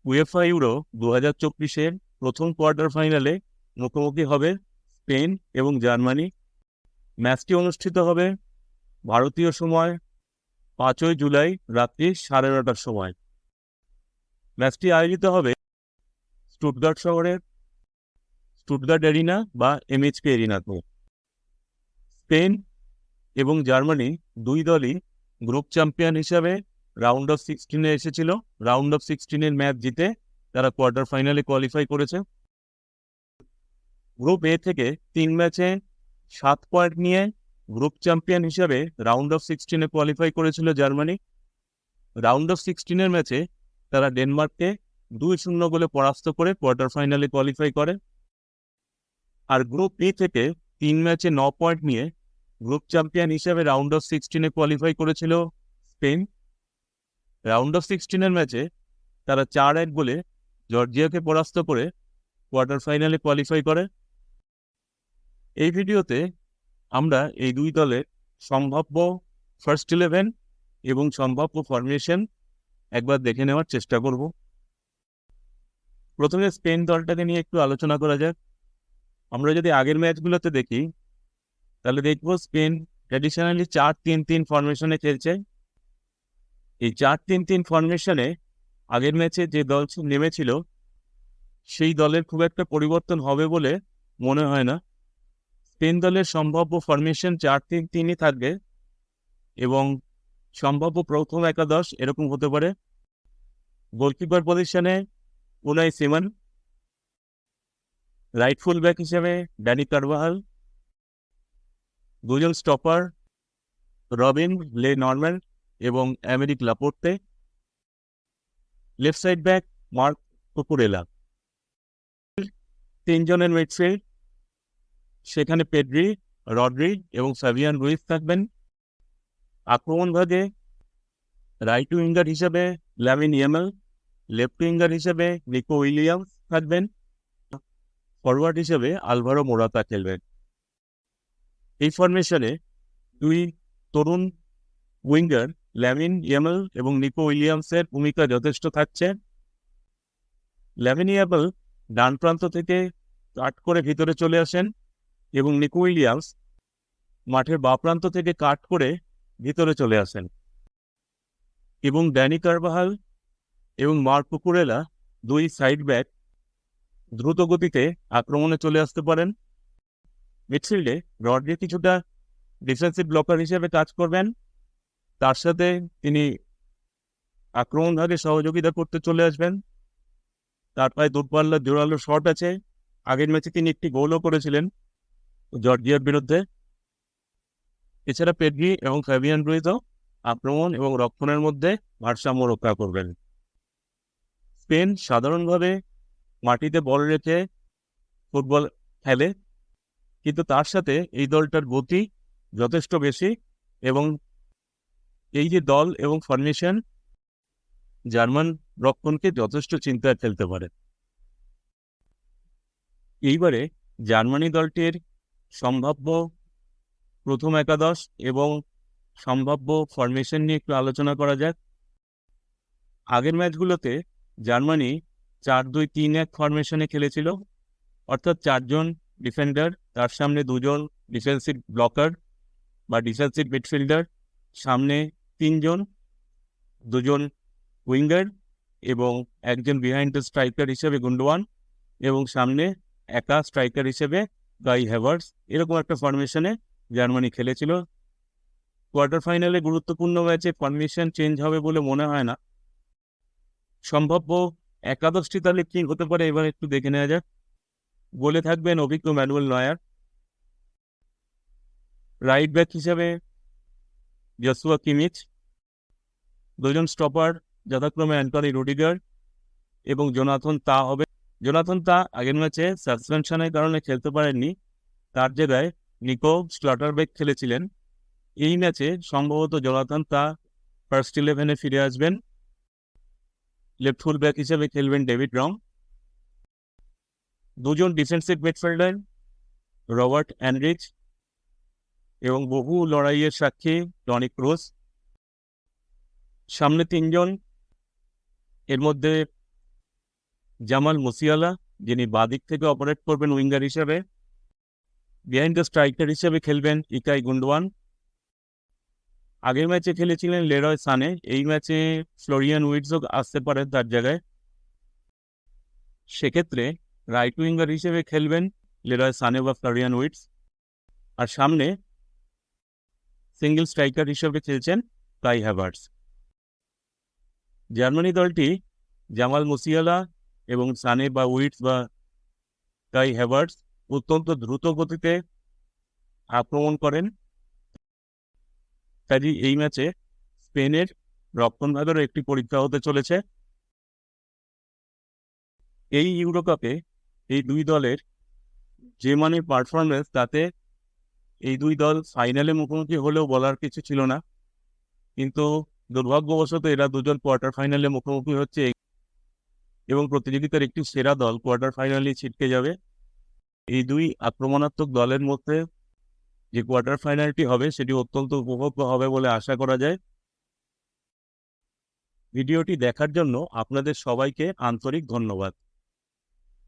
UEFA euro 2024-এর প্রথম quarter ফাইনালে মুখোমুখি হবে স্পেন এবং জার্মানি। ম্যাচটি অনুষ্ঠিত হবে ভারতীয় সময় 5ই জুলাই রাত্রি 9:30টার সময়। ম্যাচটি আয়োজিত হবে স্টুটগার্ট শহরের স্টুটগার্ট এরিনা বা এমএইচপি এরিনাতে। স্পেন এবং জার্মানি দুই দলই গ্রুপ চ্যাম্পিয়ন হিসাবে রাউন্ড অফ 16-এ এসেছিল। রাউন্ড অফ 16-এর ম্যাচ জিতে তারা কোয়ার্টার ফাইনালে কোয়ালিফাই করেছে। গ্রুপ এ থেকে 3 ম্যাচে 7 পয়েন্ট নিয়ে গ্রুপ চ্যাম্পিয়ন হিসাবে রাউন্ড অফ 16-এ কোয়ালিফাই করেছিল জার্মানি। রাউন্ড অফ 16-এর ম্যাচে তারা ডেনমার্ককে 2-0 গোলে পরাস্ত করে কোয়ার্টার ফাইনালে কোয়ালিফাই করে। আর গ্রুপ বি থেকে 3 ম্যাচে 9 পয়েন্ট নিয়ে গ্রুপ চ্যাম্পিয়ন হিসেবে রাউন্ড অফ 16-এ কোয়ালিফাই করেছিল স্পেন। রাউন্ড অফ 16-এর ম্যাচে তারা 4-1 গোলে জর্জিয়াকে পরাস্ত করে কোয়ার্টার ফাইনালে কোয়ালিফাই করে। এই ভিডিওতে আমরা এই দুই দলের সম্ভাব্য ফার্স্ট 11 এবং সম্ভাব্য ফরমেশন একবার দেখে নেওয়ার চেষ্টা করব। প্রথমে স্পেন দলটাকে নিয়ে একটু আলোচনা করা যাক। আমরা যদি আগের ম্যাচগুলোতে দেখি তাহলে দেখব স্পেন ট্র্যাডিশনালি 4-3-3 ফরমেশনে খেলছে। এই 4-3-3 ফরমেশনে আগের ম্যাচে যে দল নেমেছিল সেই দলের খুব একটা পরিবর্তন হবে বলে মনে হয় না। স্পেন দলের সম্ভাব্য ফরমেশন 4-3-3-ই থাকবে এবং সম্ভাব্য প্রথম একাদশ এরকম হতে পারে: গোলকিপার পজিশনে Unai Simon, right full back হিসেবে ড্যানি কারভাহাল, দুজন স্টপার রবিন লে নরম্যান এবং Aymeric Laporte, left side back Marc Cucurella. 3 জনের মিডফিল্ড, সেখানে পেড্রি, রড্রি এবং ফাবিয়ান রুইস থাকবেন। আক্রমণ ভাগে রাইট উইঙ্গার হিসেবে লামিন ইয়ামাল, লেফট উইঙ্গার হিসেবে নিকো উইলিয়ামস থাকবেন। ফরওয়ার্ড হিসেবে আলভারো মোরাতা খেলবেন। এই ফরমেশনে দুই তরুণ উইঙ্গার লামিন ইয়ামাল এবং নিকো উইলিয়ামসের ভূমিকা যথেষ্ট থাকছে। লামিন ইয়ামাল ডান প্রান্ত থেকে কাট করে ভিতরে চলে আসেন এবং নিকো উইলিয়ামস মাঠের বাঁ প্রান্ত থেকে কাট করে ভিতরে চলে আসেন। এবং ড্যানি কারভাহাল এবং মার্ক কুকুরেলা দুই সাইড ব্যাক দ্রুত গতিতে আক্রমণে চলে আসতে পারেন। মিডফিল্ডে রড্রি কিছুটা ডিফেন্সিভ ব্লকার হিসেবে কাজ করবেন, তার সাথে তিনি আক্রমণ ভাগে সহযোগিতা করতে চলে আসবেন। তার পায়ে দূরপাল্লার জোরালো শট আছে। আগের ম্যাচে তিনি একটি গোলও করেছিলেন জর্জিয়ার বিরুদ্ধে। এছাড়া পেড্রি এবং ফ্যাবিয়ান রুইজও আক্রমণ এবং রক্ষণের মধ্যে ভারসাম্য রক্ষা করবেন। স্পেন সাধারণভাবে মাটিতে বল রেখে ফুটবল খেলে, কিন্তু তার সাথে এই দলটার গতি যথেষ্ট বেশি এবং এই যে দল এবং ফরমেশন জার্মান রক্ষণকে যথেষ্ট চিন্তায় ফেলতে পারে। এইবারে জার্মানি দলটির সম্ভাব্য প্রথম একাদশ এবং সম্ভাব্য ফরমেশন নিয়ে একটু আলোচনা করা যাক। আগের ম্যাচগুলোতে জার্মানি 4-2-3-1 ফরমেশনে খেলেছিল, অর্থাৎ 4 জন ডিফেন্ডার, তার সামনে 2 জন ডিফেন্সিভ ব্লকার বা ডিফেন্সিভ মিডফিল্ডার, সামনে 3 জন, 2 জন উইঙ্গার এবং একজন বিহাইন্ড দ্য স্ট্রাইকার হিসেবে গুন্ডোয়ান এবং সামনে একা স্ট্রাইকার হিসেবে গাই হ্যাভার্টস। এরকম একটা ফরমেশনে জার্মানি খেলেছিল। কোয়ার্টার ফাইনালে গুরুত্বপূর্ণ ম্যাচে ফরমেশন চেঞ্জ হবে বলে মনে হয় না। সম্ভাব্য একাদশটি তাহলে কি হতে পারে এবার একটু দেখে নেওয়া যাক। গোলে থাকবেন অভিজ্ঞ ম্যানুয়েল নয়ার, রাইট ব্যাক হিসেবে জসুয়া কিমিচ, 2 জন স্টপার যথাক্রমে অ্যান্টনি রুডিগার এবং জোনাথন তা হবে। জোনাথন তা আগের ম্যাচে সাসপেনশনের কারণে খেলতে পারেননি, তার জায়গায় নিকো স্লটারবেক খেলেছিলেন। এই ম্যাচে সম্ভবত জোনাথন তা ফার্স্ট 11-এ ফিরে আসবেন। লেফট ফুল ব্যাক হিসেবে খেলবেন ডেভিড রং। 2 জন ডিফেন্সিভ মিডফিল্ডার রবার্ট অ্যানরিচ এবং বহু লড়াইয়ের সাক্ষী টনি ক্রুস। সামনে 3 জন, এর মধ্যে জামাল মুসিয়ালা, যিনি বাদিক থেকে অপারেট করবেন উইঙ্গার হিসেবে। বিহাইন্ড দ্য স্ট্রাইকার হিসেবে খেলবেন ইকাই গুন্ডওয়ান। আগের ম্যাচে খেলেছিলেন লেরয় সানে, এই ম্যাচে ফ্লোরিয়ান উইটসও আসতে পারেন তার জায়গায়। সেক্ষেত্রে রাইট উইঙ্গার হিসেবে খেলবেন লেরয় সানে বা ফ্লোরিয়ান উইটস। আর সামনে সিঙ্গেল স্ট্রাইকার হিসেবে খেলছেন কাই হ্যাভার্টস। জার্মানি দলটি জামাল মুসিয়ালা এবং সানে বা উইটস বা কাই হ্যাভার্টস অত্যন্ত দ্রুত গতিতে আক্রমণ করেন। কাজেই এই ম্যাচে স্পেনের রক্ষণভাগেরও একটি পরীক্ষা হতে চলেছে। এই ইউরোকাপে এই দুই দলের যে মানে পারফরমেন্স, তাতে এই দুই দল ফাইনালে মুখোমুখি হলেও বলার কিছু ছিল না, কিন্তু দুর্ভাগ্যবশত এরা দুজন কোয়ার্টার ফাইনালে মুখোমুখি হচ্ছে এবং প্রতিযোগিতার একটি সেরা দল কোয়ার্টার ফাইনালে ছিটকে যাবে। এই দুই আক্রমণাত্মক দলের মধ্যে যে কোয়ার্টার ফাইনালটি হবে সেটি অত্যন্ত উপভোগ্য হবে বলে আশা করা যায়। ভিডিওটি দেখার জন্য আপনাদের সবাইকে আন্তরিক ধন্যবাদ।